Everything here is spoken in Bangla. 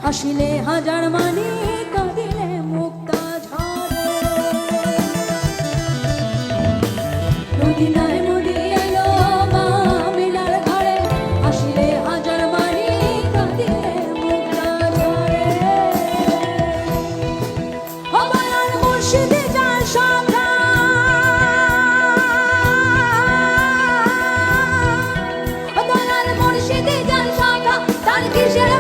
হাসিলে হাজার মানি কাঁদিলে মুক্তা ঝরে মদিনায় নদী এলো মা আমিনার ঘরে হাসিলে হাজার মানি কাঁদিলে মুক্তা ঝরে ও মায়ার মুর্শিদে যার সঙ্গে ও দয়াল মুর্শিদে যার সঙ্গে তার কিসের